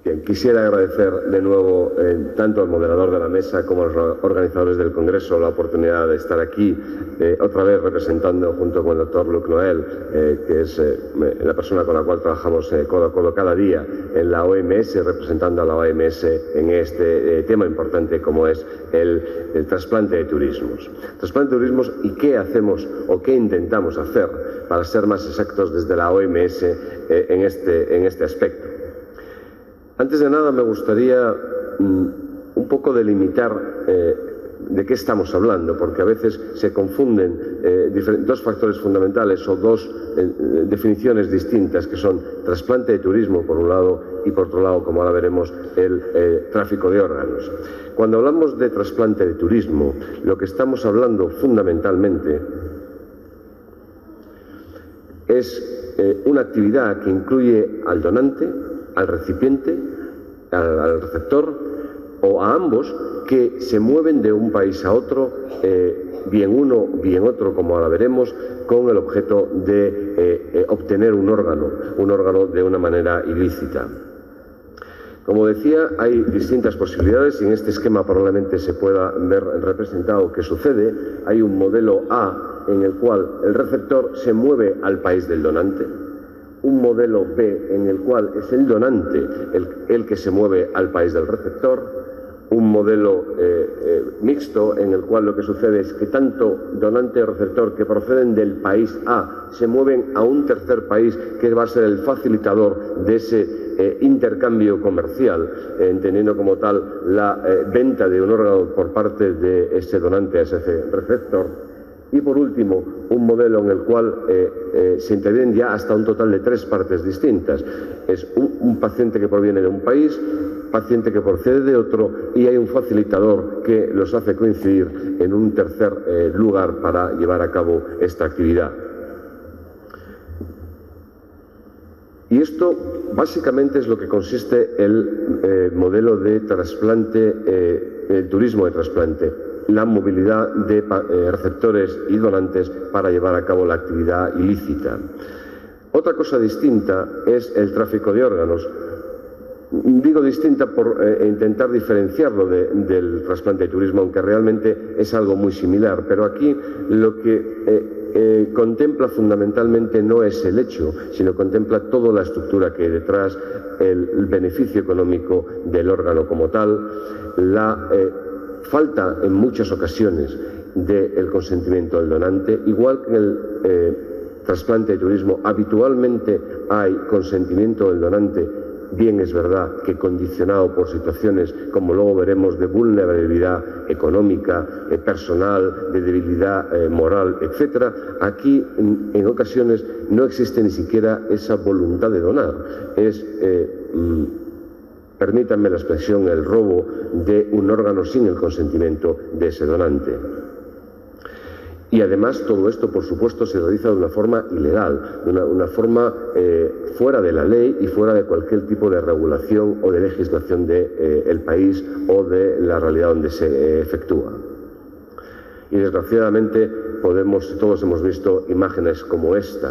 Bien, quisiera agradecer de nuevo tanto al moderador de la mesa como a los organizadores del Congreso la oportunidad de estar aquí, otra vez representando junto con el doctor Luc Noël, que es la persona con la cual trabajamos codo a codo cada día en la OMS, representando a la OMS en este tema importante como es el trasplante de turismos. Trasplante de turismos y qué hacemos o qué intentamos hacer, para ser más exactos, desde la OMS en este aspecto. Antes de nada me gustaría un poco delimitar de qué estamos hablando, porque a veces se confunden dos factores fundamentales o dos definiciones distintas, que son trasplante de turismo por un lado y por otro lado, como ahora veremos, el tráfico de órganos. Cuando hablamos de trasplante de turismo, lo que estamos hablando fundamentalmente es una actividad que incluye al donante, al recipiente, al receptor o a ambos, que se mueven de un país a otro, bien uno, bien otro, como ahora veremos, con el objeto de obtener un órgano de una manera ilícita. Como decía, hay distintas posibilidades y en este esquema probablemente se pueda ver representado qué sucede. Hay un modelo A en el cual el receptor se mueve al país del donante, un modelo B en el cual es el donante el que se mueve al país del receptor, un modelo mixto en el cual lo que sucede es que tanto donante y receptor que proceden del país A se mueven a un tercer país que va a ser el facilitador de ese intercambio comercial, entendiendo como tal la venta de un órgano por parte de ese donante a ese receptor. Y por último, un modelo en el cual se intervienen ya hasta un total de 3 partes distintas. Es un paciente que proviene de un país, paciente que procede de otro y hay un facilitador que los hace coincidir en un tercer lugar para llevar a cabo esta actividad. Y esto básicamente es lo que consiste el modelo de trasplante, el turismo de trasplante, la movilidad de receptores y donantes para llevar a cabo la actividad ilícita. Otra cosa distinta es el tráfico de órganos. Digo distinta por intentar diferenciarlo del trasplante de turismo, aunque realmente es algo muy similar, pero aquí lo que contempla fundamentalmente no es el hecho, sino contempla toda la estructura que hay detrás, el beneficio económico del órgano como tal, la falta en muchas ocasiones del consentimiento del donante, igual que en el trasplante de turismo habitualmente hay consentimiento del donante, bien es verdad que condicionado por situaciones, como luego veremos, de vulnerabilidad económica, personal, de debilidad moral, etc. Aquí en ocasiones no existe ni siquiera esa voluntad de donar. Es permítanme la expresión, el robo de un órgano sin el consentimiento de ese donante. Y además todo esto, por supuesto, se realiza de una forma ilegal, de una forma fuera de la ley y fuera de cualquier tipo de regulación o de legislación del país o de la realidad donde se efectúa. Y desgraciadamente todos hemos visto imágenes como esta.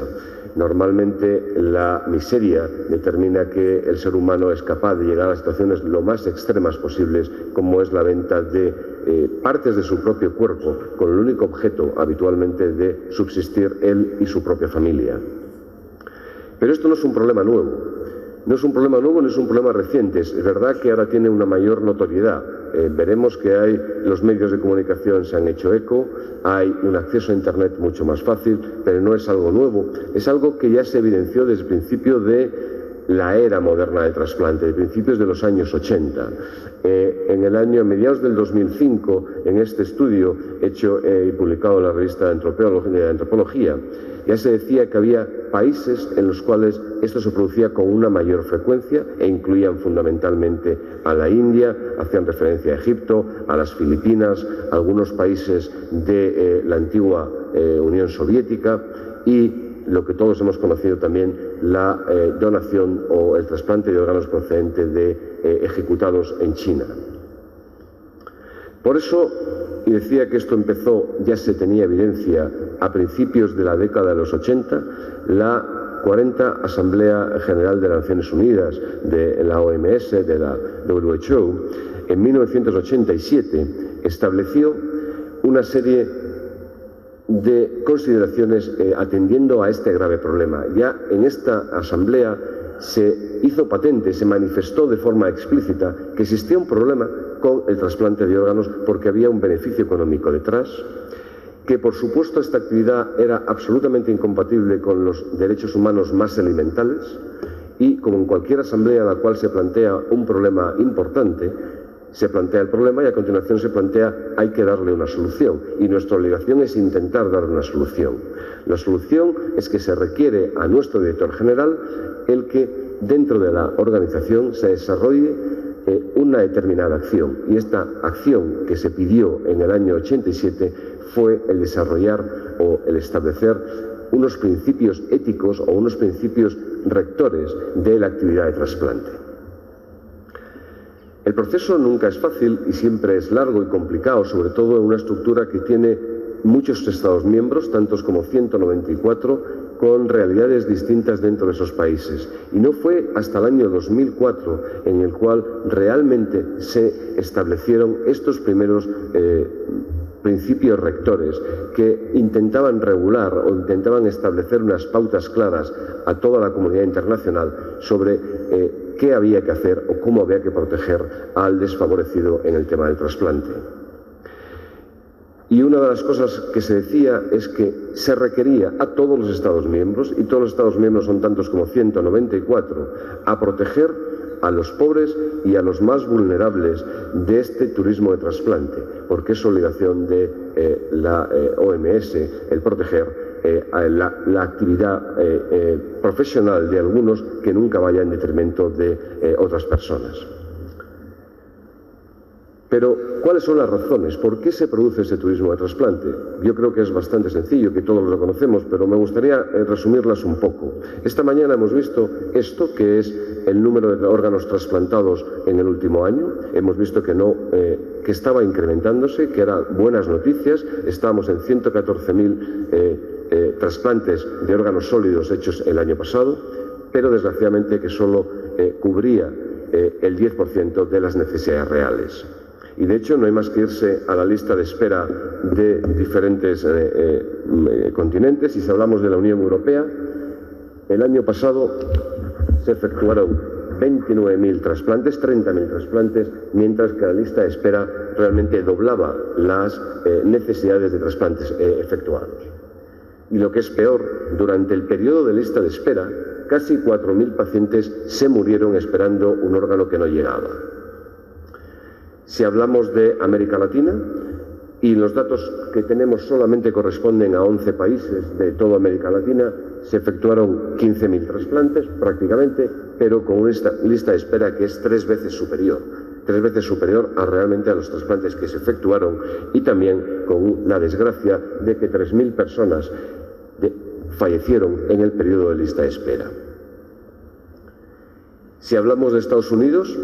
Normalmente la miseria determina que el ser humano es capaz de llegar a situaciones lo más extremas posibles, como es la venta de partes de su propio cuerpo, con el único objeto habitualmente de subsistir él y su propia familia. Pero esto no es un problema nuevo. No es un problema nuevo, no es un problema reciente. Es verdad que ahora tiene una mayor notoriedad. Veremos que los medios de comunicación se han hecho eco, hay un acceso a Internet mucho más fácil, pero no es algo nuevo. Es algo que ya se evidenció desde el principio de la era moderna del trasplante, de principios de los años 80. A mediados del 2005, en este estudio hecho y publicado en la revista de Antropología, ya se decía que había países en los cuales esto se producía con una mayor frecuencia e incluían fundamentalmente a la India, hacían referencia a Egipto, a las Filipinas, a algunos países de la antigua Unión Soviética y lo que todos hemos conocido también, la donación o el trasplante de órganos procedente de ejecutados en China. Por eso, y decía que esto empezó, ya se tenía evidencia a principios de la década de los 80, la la 40 Asamblea General de las Naciones Unidas, de la OMS, de la WHO, en 1987 estableció una serie de consideraciones atendiendo a este grave problema. Ya en esta Asamblea se hizo patente, se manifestó de forma explícita que existía un problema con el trasplante de órganos porque había un beneficio económico detrás, que por supuesto esta actividad era absolutamente incompatible con los derechos humanos más elementales y, como en cualquier asamblea en la cual se plantea un problema importante, se plantea el problema y a continuación se plantea hay que darle una solución y nuestra obligación es intentar dar una solución. La solución es que se requiere a nuestro director general el que dentro de la organización se desarrolle una determinada acción y esta acción que se pidió en el año 87 fue el desarrollar o el establecer unos principios éticos o unos principios rectores de la actividad de trasplante. El proceso nunca es fácil y siempre es largo y complicado, sobre todo en una estructura que tiene muchos Estados miembros, tantos como 194, con realidades distintas dentro de esos países. Y no fue hasta el año 2004 en el cual realmente se establecieron estos primeros principios rectores que intentaban regular o intentaban establecer unas pautas claras a toda la comunidad internacional sobre qué había que hacer o cómo había que proteger al desfavorecido en el tema del trasplante. Y una de las cosas que se decía es que se requería a todos los Estados miembros, y todos los Estados miembros son tantos como 194, a proteger a los pobres y a los más vulnerables de este turismo de trasplante, porque es obligación de la OMS el proteger la actividad profesional de algunos que nunca vaya en detrimento de otras personas. Pero, ¿cuáles son las razones? ¿Por qué se produce este turismo de trasplante? Yo creo que es bastante sencillo, que todos lo conocemos, pero me gustaría resumirlas un poco. Esta mañana hemos visto esto, que es el número de órganos trasplantados en el último año. Hemos visto que estaba incrementándose, que eran buenas noticias. Estábamos en 114.000 trasplantes de órganos sólidos hechos el año pasado, pero desgraciadamente que solo cubría el 10% de las necesidades reales. Y de hecho no hay más que irse a la lista de espera de diferentes continentes. Y si hablamos de la Unión Europea, el año pasado se efectuaron 29.000 trasplantes, 30.000 trasplantes, mientras que la lista de espera realmente doblaba las necesidades de trasplantes efectuados. Y lo que es peor, durante el periodo de lista de espera, casi 4.000 pacientes se murieron esperando un órgano que no llegaba. Si hablamos de América Latina, y los datos que tenemos solamente corresponden a 11 países de toda América Latina, se efectuaron 15.000 trasplantes prácticamente, pero con una lista de espera que es 3 veces superior a realmente a los trasplantes que se efectuaron, y también con la desgracia de que 3.000 personas fallecieron en el periodo de lista de espera. Si hablamos de Estados Unidos,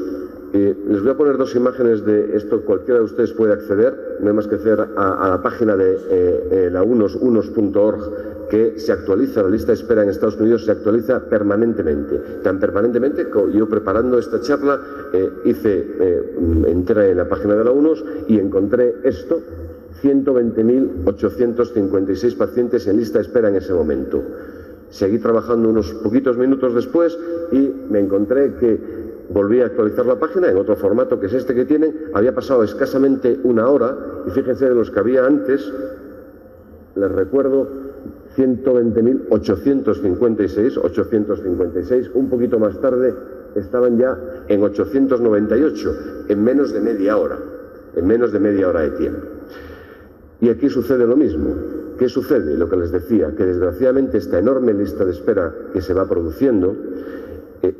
les voy a poner 2 imágenes de esto, cualquiera de ustedes puede acceder, no hay más que acceder a la página de la unos.org, que se actualiza, la lista de espera en Estados Unidos se actualiza permanentemente, tan permanentemente que yo preparando esta charla entré en la página de la UNOS y encontré esto, 120.856 pacientes en lista de espera en ese momento. Seguí trabajando unos poquitos minutos después y me encontré que volví a actualizar la página en otro formato, que es este que tienen. Había pasado escasamente 1 hora y fíjense de los que había antes, les recuerdo, 120.856, un poquito más tarde estaban ya en 898, en menos de media hora de tiempo. Y aquí sucede lo mismo. ¿Qué sucede? Lo que les decía, que desgraciadamente esta enorme lista de espera que se va produciendo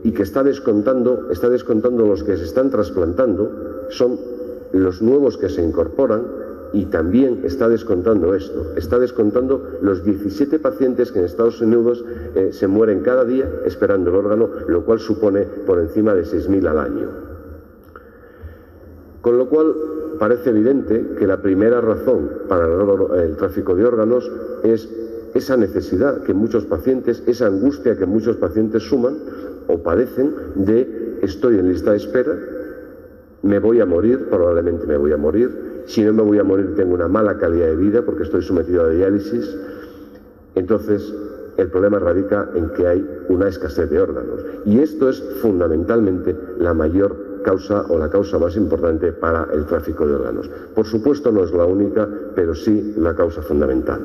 y que está descontando los que se están trasplantando, son los nuevos que se incorporan, y también está descontando esto, está descontando los 17 pacientes que en Estados Unidos se mueren cada día esperando el órgano, lo cual supone por encima de 6.000 al año. Con lo cual parece evidente que la primera razón para el tráfico de órganos es esa necesidad que muchos pacientes, esa angustia que muchos pacientes suman o padecen de estoy en lista de espera, me voy a morir, probablemente me voy a morir, si no me voy a morir tengo una mala calidad de vida porque estoy sometido a diálisis. Entonces el problema radica en que hay una escasez de órganos y esto es fundamentalmente la mayor causa o la causa más importante para el tráfico de órganos. Por supuesto no es la única, pero sí la causa fundamental.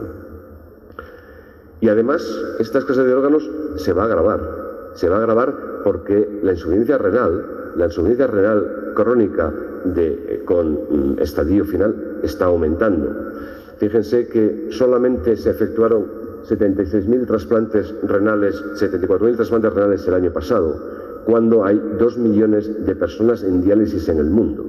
Y además esta escasez de órganos se va a agravar porque la insuficiencia renal crónica con estadio final está aumentando. Fíjense que solamente se efectuaron 76.000 trasplantes renales, 74.000 trasplantes renales el año pasado, cuando hay 2 millones de personas en diálisis en el mundo,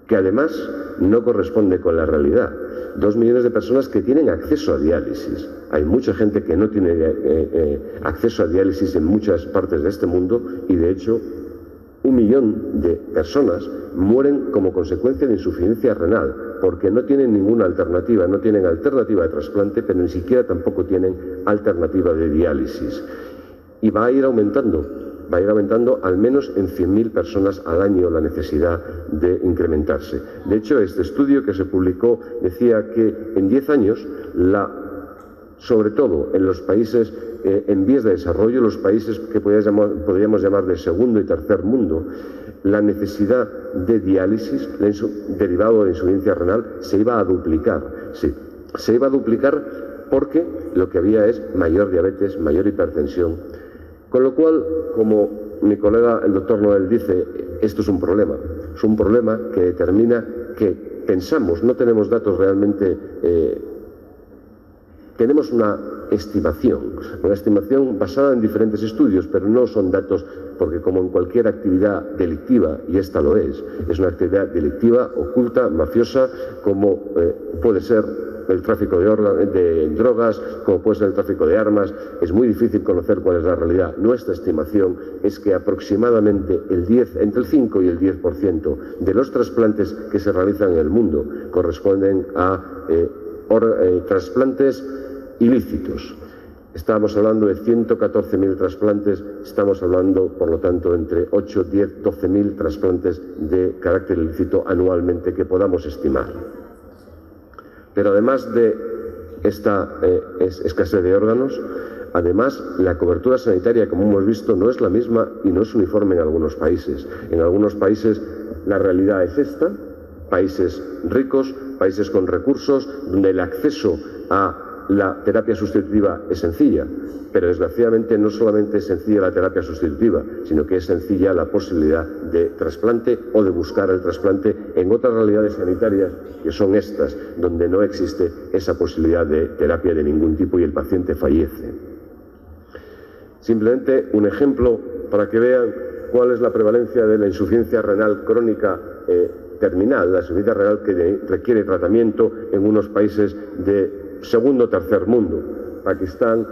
que además no corresponde con la realidad. 2 millones de personas que tienen acceso a diálisis. Hay mucha gente que no tiene acceso a diálisis en muchas partes de este mundo y, de hecho, 1 millón de personas mueren como consecuencia de insuficiencia renal porque no tienen ninguna alternativa, no tienen alternativa de trasplante, pero ni siquiera tampoco tienen alternativa de diálisis. Y va a ir aumentando al menos en 100.000 personas al año la necesidad de incrementarse. De hecho, este estudio que se publicó decía que en 10 años, sobre todo en los países en vías de desarrollo, los países que podríamos llamar de segundo y tercer mundo, la necesidad de diálisis derivado de insuficiencia renal se iba a duplicar. Sí, se iba a duplicar porque lo que había es mayor diabetes, mayor hipertensión. Con lo cual, como mi colega el doctor Noel dice, esto es un problema. Es un problema que determina que pensamos, no tenemos datos realmente, tenemos una estimación basada en diferentes estudios, pero no son datos, porque como en cualquier actividad delictiva, y esta lo es una actividad delictiva, oculta, mafiosa, como puede ser el tráfico de drogas, como puede ser el tráfico de armas, es muy difícil conocer cuál es la realidad. Nuestra estimación es que aproximadamente entre el 5 y el 10% de los trasplantes que se realizan en el mundo corresponden a trasplantes ilícitos. Estábamos hablando de 114.000 trasplantes, estamos hablando, por lo tanto, entre 8, 10, 12.000 trasplantes de carácter ilícito anualmente que podamos estimar. Pero además de esta escasez de órganos, además la cobertura sanitaria, como hemos visto, no es la misma y no es uniforme en algunos países. En algunos países la realidad es esta, países ricos, países con recursos, donde el acceso a la terapia sustitutiva es sencilla, pero desgraciadamente no solamente es sencilla la terapia sustitutiva, sino que es sencilla la posibilidad de trasplante o de buscar el trasplante en otras realidades sanitarias que son estas, donde no existe esa posibilidad de terapia de ningún tipo y el paciente fallece. Simplemente un ejemplo para que vean cuál es la prevalencia de la insuficiencia renal crónica terminal, la insuficiencia renal que requiere tratamiento en unos países de segundo o tercer mundo. Pakistán,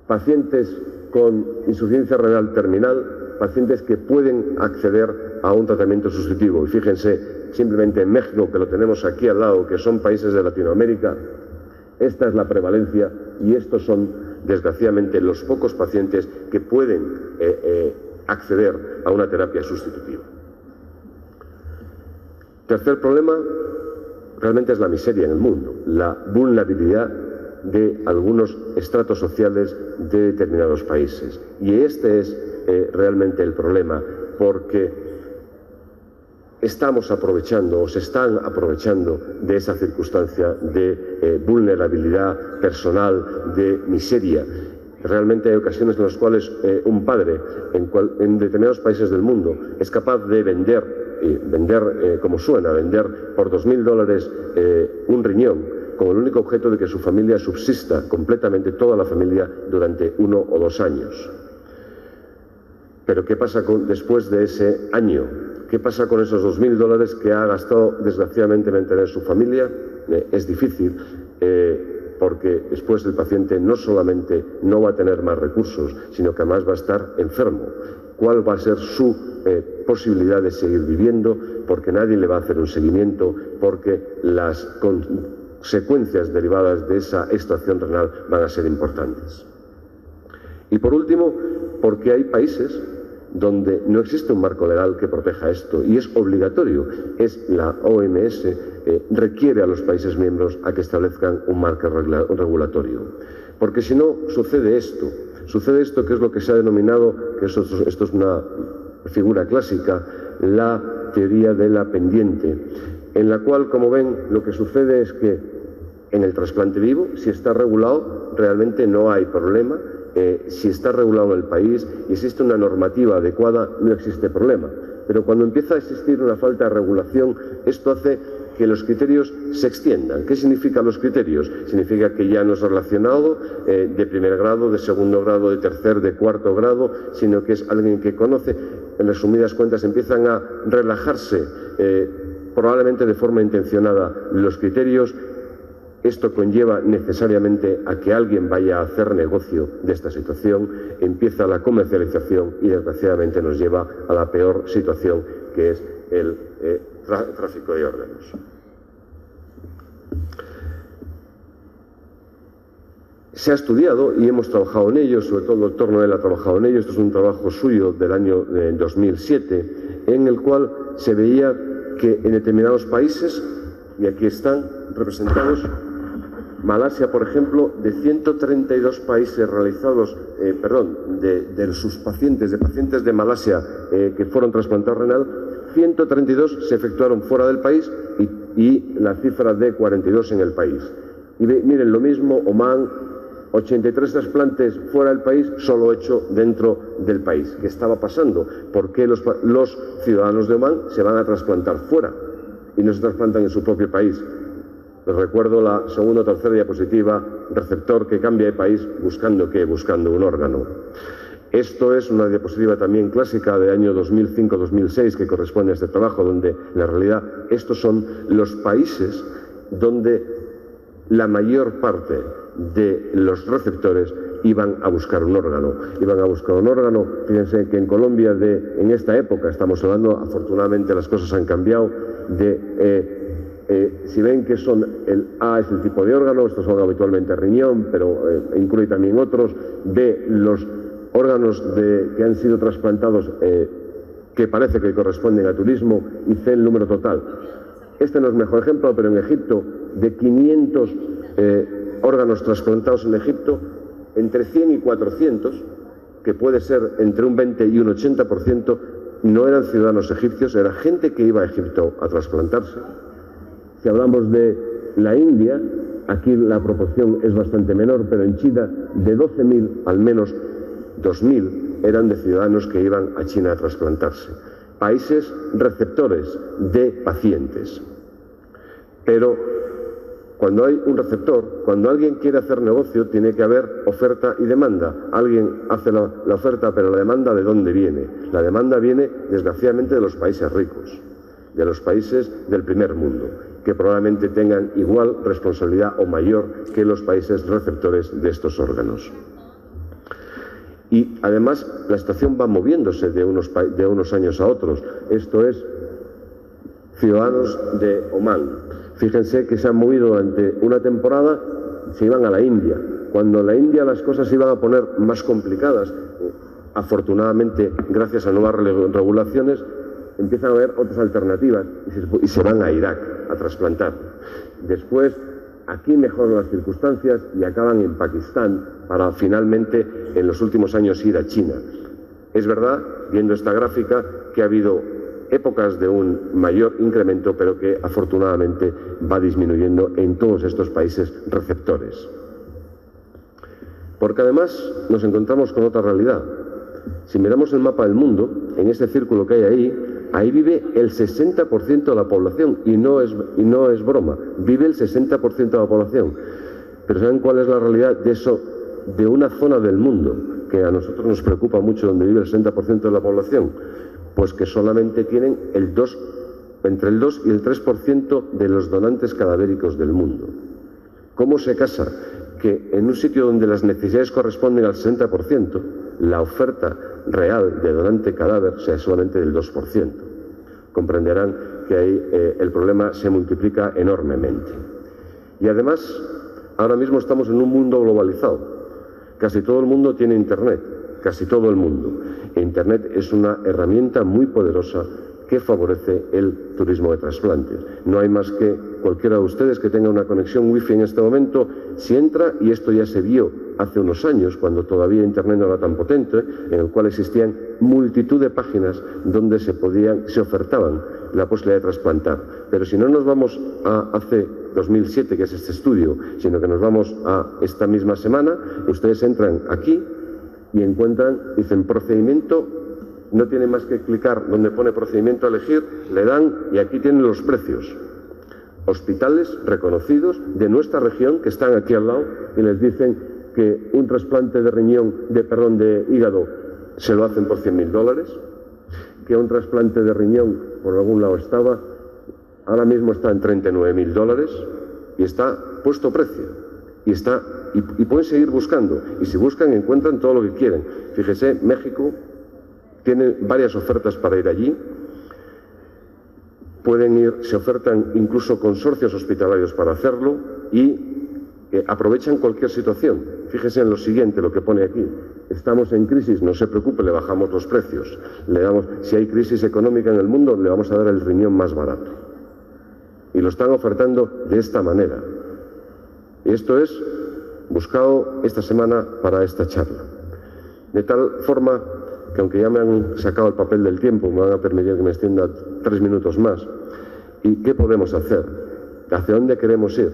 pacientes con insuficiencia renal terminal, pacientes que pueden acceder a un tratamiento sustitutivo. Y fíjense, simplemente en México, que lo tenemos aquí al lado, que son países de Latinoamérica, esta es la prevalencia y estos son, desgraciadamente, los pocos pacientes que pueden acceder a una terapia sustitutiva. Tercer problema, realmente es la miseria en el mundo, la vulnerabilidad de algunos estratos sociales de determinados países. Y este es realmente el problema, porque estamos aprovechando o se están aprovechando de esa circunstancia de vulnerabilidad personal, de miseria. Realmente hay ocasiones en las cuales un padre en determinados países del mundo es capaz de vender como suena, vender por $2.000 un riñón, con el único objeto de que su familia subsista completamente, toda la familia, durante 1 o 2 años. Pero ¿qué pasa después de ese año? ¿Qué pasa con esos $2.000 que ha gastado desgraciadamente en mantener su familia? Es difícil, porque después el paciente no solamente no va a tener más recursos, sino que además va a estar enfermo. ¿Cuál va a ser su posibilidad de seguir viviendo? Porque nadie le va a hacer un seguimiento, porque las secuencias derivadas de esa extracción renal van a ser importantes. Y por último, porque hay países donde no existe un marco legal que proteja esto y es obligatorio. La OMS requiere a los países miembros a que establezcan un marco regulatorio. Porque si no, sucede esto que es lo que se ha denominado, que esto es una figura clásica, la teoría de la pendiente, en la cual, como ven, lo que sucede es que en el trasplante vivo, si está regulado, realmente no hay problema. Si está regulado en el país y existe una normativa adecuada, no existe problema. Pero cuando empieza a existir una falta de regulación, esto hace que los criterios se extiendan. ¿Qué significan los criterios? Significa que ya no es relacionado de primer grado, de segundo grado, de tercer, de cuarto grado, sino que es alguien que conoce. En resumidas cuentas, empiezan a relajarse, probablemente de forma intencionada, los criterios. Esto conlleva necesariamente a que alguien vaya a hacer negocio de esta situación, empieza la comercialización y desgraciadamente nos lleva a la peor situación, que es el tráfico de órganos. Se ha estudiado y hemos trabajado en ello, sobre todo el doctor Noel ha trabajado en ello, esto es un trabajo suyo del año 2007, en el cual se veía que en determinados países, y aquí están representados, Malasia, por ejemplo, de 132 países realizados, de sus pacientes, de Malasia que fueron trasplantados renal, 132 se efectuaron fuera del país y la cifra de 42 en el país. Y miren, lo mismo, Omán, 83 trasplantes fuera del país, solo 8 dentro del país. ¿Qué estaba pasando? ¿Por qué los ciudadanos de Omán se van a trasplantar fuera y no se trasplantan en su propio país? Les recuerdo la segunda o tercera diapositiva, receptor que cambia de país buscando ¿qué? Buscando un órgano. Esto es una diapositiva también clásica de año 2005-2006 que corresponde a este trabajo, donde en la realidad estos son los países donde la mayor parte de los receptores iban a buscar un órgano. Fíjense que en Colombia en esta época, estamos hablando, afortunadamente las cosas han cambiado, si ven que son el A es el tipo de órgano, estos son habitualmente riñón, pero incluye también otros. B, los órganos que han sido trasplantados que parece que corresponden a turismo, y C, el número total. Este no es el mejor ejemplo, pero en Egipto, de 500 órganos trasplantados en Egipto, entre 100 y 400, que puede ser entre un 20 y un 80%, no eran ciudadanos egipcios, era gente que iba a Egipto a trasplantarse. Si hablamos de la India, aquí la proporción es bastante menor, pero en China, de 12.000, al menos 2.000 eran de ciudadanos que iban a China a trasplantarse. Países receptores de pacientes. Pero cuando hay un receptor, cuando alguien quiere hacer negocio, tiene que haber oferta y demanda. Alguien hace la oferta, pero la demanda, ¿de dónde viene? La demanda viene, desgraciadamente, de los países ricos, de los países del primer mundo, que probablemente tengan igual responsabilidad o mayor que los países receptores de estos órganos. Y además la situación va moviéndose de unos años a otros. Esto es ciudadanos de Omán. Fíjense que se han movido durante una temporada, se iban a la India. Cuando en la India las cosas se iban a poner más complicadas, afortunadamente gracias a nuevas regulaciones, empiezan a haber otras alternativas y se van a Irak a trasplantar. Después, aquí mejoran las circunstancias y acaban en Pakistán para finalmente, en los últimos años, ir a China. Es verdad, viendo esta gráfica, que ha habido épocas de un mayor incremento, pero que afortunadamente va disminuyendo en todos estos países receptores. Porque además nos encontramos con otra realidad. Si miramos el mapa del mundo, en ese círculo que hay ahí vive el 60% de la población, y no es broma, vive el 60% de la población. Pero ¿saben cuál es la realidad de eso, de una zona del mundo que a nosotros nos preocupa mucho, donde vive el 60% de la población? Pues que solamente tienen entre el 2 y el 3% de los donantes cadavéricos del mundo. ¿Cómo se casa? Que en un sitio donde las necesidades corresponden al 60%, la oferta real de donante cadáver sea solamente del 2%. Comprenderán que ahí el problema se multiplica enormemente. Y además, ahora mismo estamos en un mundo globalizado. Casi todo el mundo tiene Internet, casi todo el mundo. E Internet es una herramienta muy poderosa que favorece el turismo de trasplantes. No hay más que cualquiera de ustedes que tenga una conexión wifi en este momento, si entra, y esto ya se vio hace unos años, cuando todavía Internet no era tan potente, en el cual existían multitud de páginas donde se ofertaban la posibilidad de trasplantar. Pero si no nos vamos a hace 2007, que es este estudio, sino que nos vamos a esta misma semana, ustedes entran aquí y encuentran, dicen procedimiento. No tienen más que clicar donde pone procedimiento a elegir, le dan y aquí tienen los precios. Hospitales reconocidos de nuestra región que están aquí al lado y les dicen que un trasplante de de hígado se lo hacen por $100.000, que un trasplante de riñón, por algún lado estaba, ahora mismo está en $39.000 y está puesto precio. Y pueden seguir buscando. Y si buscan encuentran todo lo que quieren. Fíjese, México tiene varias ofertas para ir allí. Pueden ir, se ofertan incluso consorcios hospitalarios para hacerlo y aprovechan cualquier situación. Fíjese en lo siguiente, lo que pone aquí. Estamos en crisis, no se preocupe, le bajamos los precios. Si hay crisis económica en el mundo, le vamos a dar el riñón más barato. Y lo están ofertando de esta manera. Y esto es buscado esta semana para esta charla. De tal forma que aunque ya me han sacado el papel del tiempo, me van a permitir que me extienda 3 minutos más. ¿Y qué podemos hacer? ¿Hacia dónde queremos ir?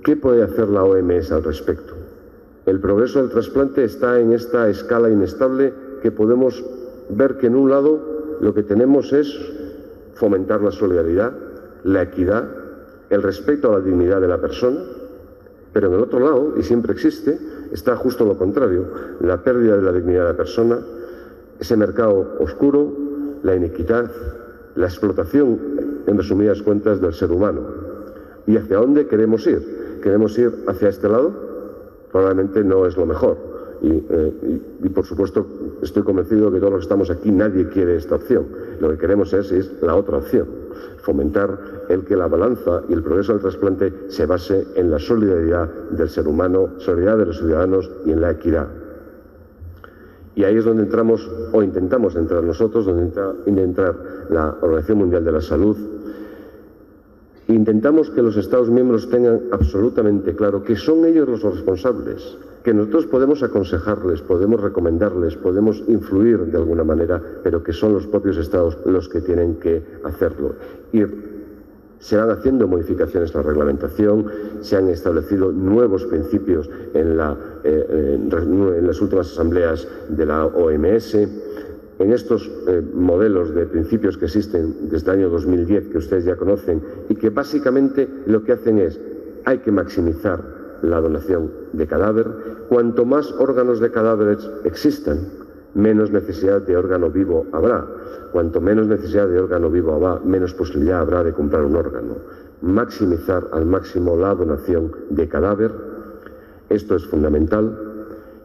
¿Qué puede hacer la OMS al respecto? El progreso del trasplante está en esta escala inestable que podemos ver que en un lado lo que tenemos es fomentar la solidaridad, la equidad, el respeto a la dignidad de la persona, pero en el otro lado, y siempre existe, está justo lo contrario, la pérdida de la dignidad de la persona, ese mercado oscuro, la inequidad, la explotación, en resumidas cuentas, del ser humano. ¿Y hacia dónde queremos ir? ¿Queremos ir hacia este lado? Probablemente no es lo mejor. Y por supuesto, estoy convencido que todos los que estamos aquí, nadie quiere esta opción. Lo que queremos es la otra opción. Fomentar el que la balanza y el progreso del trasplante se base en la solidaridad del ser humano, solidaridad de los ciudadanos y en la equidad. Y ahí es donde entramos, o intentamos entrar nosotros, donde entrar la Organización Mundial de la Salud. Intentamos que los Estados miembros tengan absolutamente claro que son ellos los responsables, que nosotros podemos aconsejarles, podemos recomendarles, podemos influir de alguna manera, pero que son los propios Estados los que tienen que hacerlo. Y se van haciendo modificaciones en la reglamentación, se han establecido nuevos principios en las últimas asambleas de la OMS. En estos modelos de principios que existen desde el año 2010, que ustedes ya conocen, y que básicamente lo que hacen es, hay que maximizar la donación de cadáver. Cuanto más órganos de cadáveres existan, menos necesidad de órgano vivo habrá. Cuanto menos necesidad de órgano vivo habrá, menos posibilidad habrá de comprar un órgano. Maximizar al máximo la donación de cadáver, esto es fundamental.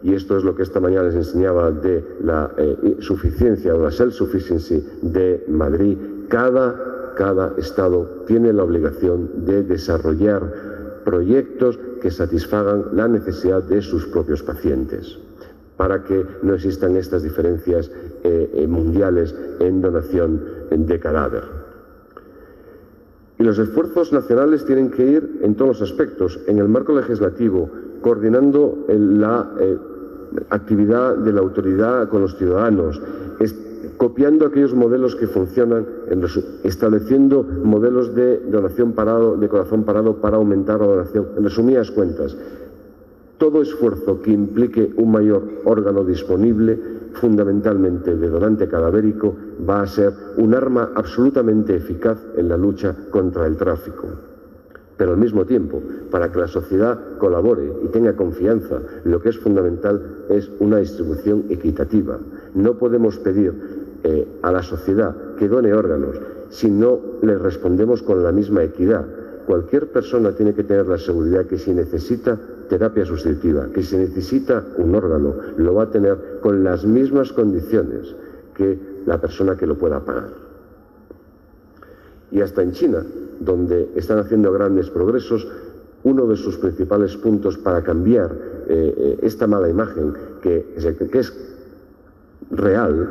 Y esto es lo que esta mañana les enseñaba de la suficiencia o la self-sufficiency de Madrid. Cada Estado tiene la obligación de desarrollar proyectos que satisfagan la necesidad de sus propios pacientes, para que no existan estas diferencias mundiales en donación de cadáver. Y los esfuerzos nacionales tienen que ir en todos los aspectos, en el marco legislativo, coordinando la actividad de la autoridad con los ciudadanos, copiando aquellos modelos que funcionan, estableciendo modelos de donación parado, de corazón parado para aumentar la donación. En resumidas cuentas, todo esfuerzo que implique un mayor órgano disponible, fundamentalmente de donante cadavérico, va a ser un arma absolutamente eficaz en la lucha contra el tráfico. Pero al mismo tiempo, para que la sociedad colabore y tenga confianza, lo que es fundamental es una distribución equitativa. No podemos pedir a la sociedad que done órganos si no le respondemos con la misma equidad. Cualquier persona tiene que tener la seguridad que si necesita terapia sustitutiva, que si necesita un órgano, lo va a tener con las mismas condiciones que la persona que lo pueda pagar. Y hasta en China, donde están haciendo grandes progresos, uno de sus principales puntos para cambiar esta mala imagen que es real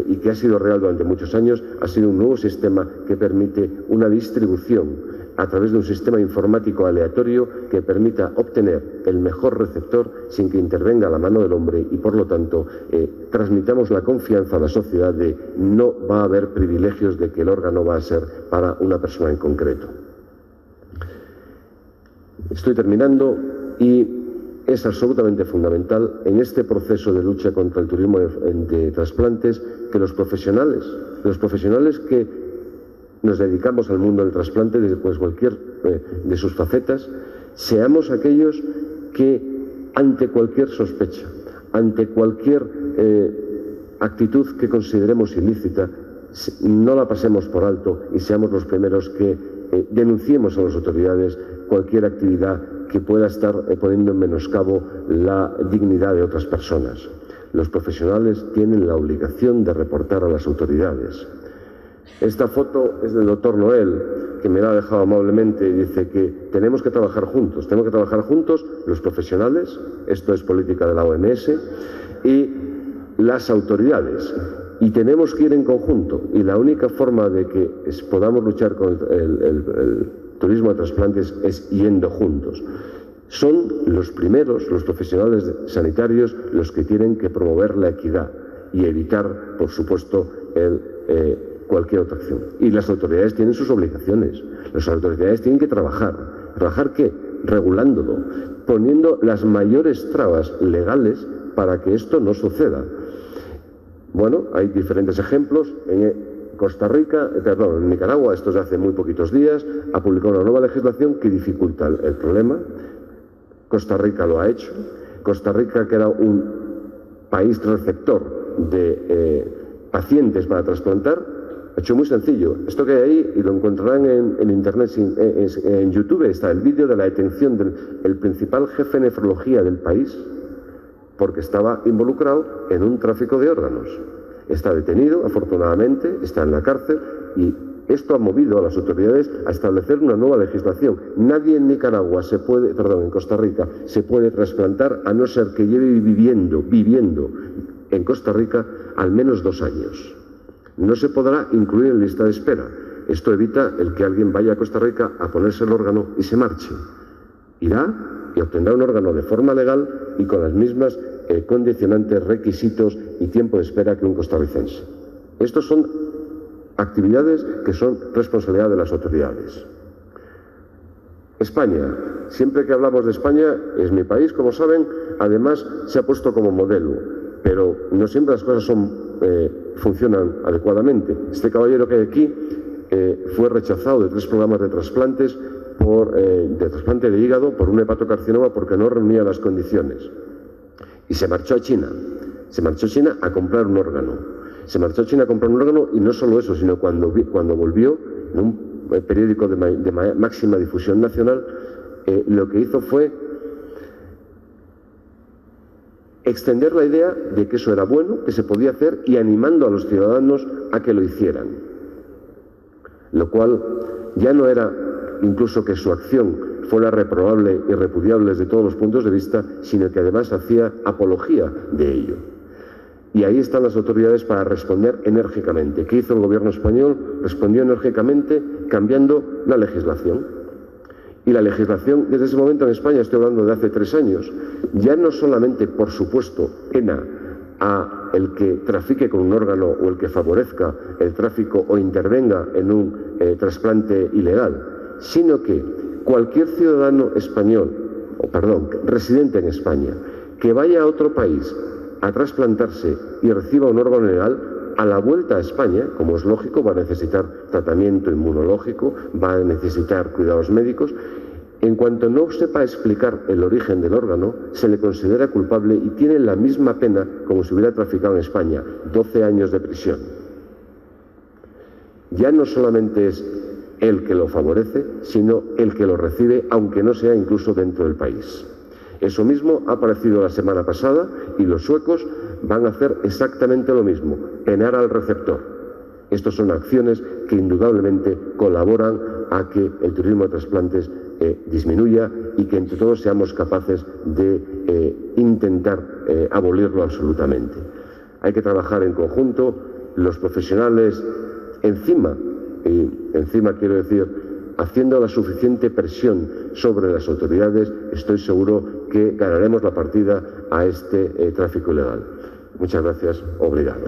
y que ha sido real durante muchos años, ha sido un nuevo sistema que permite una distribución a través de un sistema informático aleatorio que permita obtener el mejor receptor sin que intervenga la mano del hombre y, por lo tanto, transmitamos la confianza a la sociedad de no va a haber privilegios de que el órgano va a ser para una persona en concreto. Estoy terminando y es absolutamente fundamental en este proceso de lucha contra el turismo de trasplantes que los profesionales que nos dedicamos al mundo del trasplante desde cualquier de sus facetas, seamos aquellos que ante cualquier sospecha, ante cualquier actitud que consideremos ilícita, no la pasemos por alto y seamos los primeros que denunciemos a las autoridades cualquier actividad que pueda estar poniendo en menoscabo la dignidad de otras personas. Los profesionales tienen la obligación de reportar a las autoridades. Esta foto es del doctor Noel, que me la ha dejado amablemente y dice que tenemos que trabajar juntos los profesionales, esto es política de la OMS, y las autoridades. Y tenemos que ir en conjunto. Y la única forma de que podamos luchar con el turismo de trasplantes es yendo juntos. Son los primeros, los profesionales sanitarios, los que tienen que promover la equidad y evitar, por supuesto, cualquier otra acción. Y las autoridades tienen sus obligaciones. Las autoridades tienen que trabajar. ¿Trabajar qué? Regulándolo, poniendo las mayores trabas legales para que esto no suceda. Bueno, hay diferentes ejemplos. En Nicaragua, esto es de hace muy poquitos días, ha publicado una nueva legislación que dificulta el problema. Costa Rica lo ha hecho. Costa Rica, que era un país receptor de pacientes para trasplantar, ha hecho muy sencillo. Esto que hay ahí, y lo encontrarán en internet, en YouTube, está el vídeo de la detención del principal jefe de nefrología del país, porque estaba involucrado en un tráfico de órganos. Está detenido, afortunadamente, está en la cárcel, y esto ha movido a las autoridades a establecer una nueva legislación. Nadie en en Costa Rica se puede trasplantar a no ser que lleve viviendo en Costa Rica al menos 2 años. No se podrá incluir en lista de espera. Esto evita el que alguien vaya a Costa Rica a ponerse el órgano y se marche. Irá y obtendrá un órgano de forma legal y con las mismas condicionantes, requisitos y tiempo de espera que un costarricense. Estos son actividades que son responsabilidad de las autoridades. España. Siempre que hablamos de España, es mi país, como saben, además se ha puesto como modelo, pero no siempre las cosas funcionan adecuadamente. Este caballero que hay aquí fue rechazado de 3 programas de trasplantes de trasplante de hígado por un hepatocarcinoma porque no reunía las condiciones. Y se marchó a China. Se marchó a China a comprar un órgano. Y no solo eso, sino cuando volvió, en un periódico de máxima difusión nacional, lo que hizo fue extender la idea de que eso era bueno, que se podía hacer, y animando a los ciudadanos a que lo hicieran. Lo cual ya no era incluso que su acción fuera reprobable y repudiable desde todos los puntos de vista, sino que además hacía apología de ello. Y ahí están las autoridades para responder enérgicamente. ¿Qué hizo el gobierno español? Respondió enérgicamente cambiando la legislación. Y la legislación, desde ese momento en España, estoy hablando de hace 3 años, ya no solamente, por supuesto, pena a el que trafique con un órgano o el que favorezca el tráfico o intervenga en un trasplante ilegal, sino que cualquier ciudadano español, residente en España, que vaya a otro país a trasplantarse y reciba un órgano legal, a la vuelta a España, como es lógico, va a necesitar tratamiento inmunológico, va a necesitar cuidados médicos. En cuanto no sepa explicar el origen del órgano, se le considera culpable y tiene la misma pena como si hubiera traficado en España, 12 años de prisión. Ya no solamente es el que lo favorece, sino el que lo recibe, aunque no sea incluso dentro del país. Eso mismo ha aparecido la semana pasada y los suecos van a hacer exactamente lo mismo, penar al receptor. Estos son acciones que indudablemente colaboran a que el turismo de trasplantes disminuya y que entre todos seamos capaces de intentar abolirlo absolutamente. Hay que trabajar en conjunto, los profesionales encima quiero decir, haciendo la suficiente presión sobre las autoridades, estoy seguro que ganaremos la partida a este tráfico ilegal. Muchas gracias. Obrigado.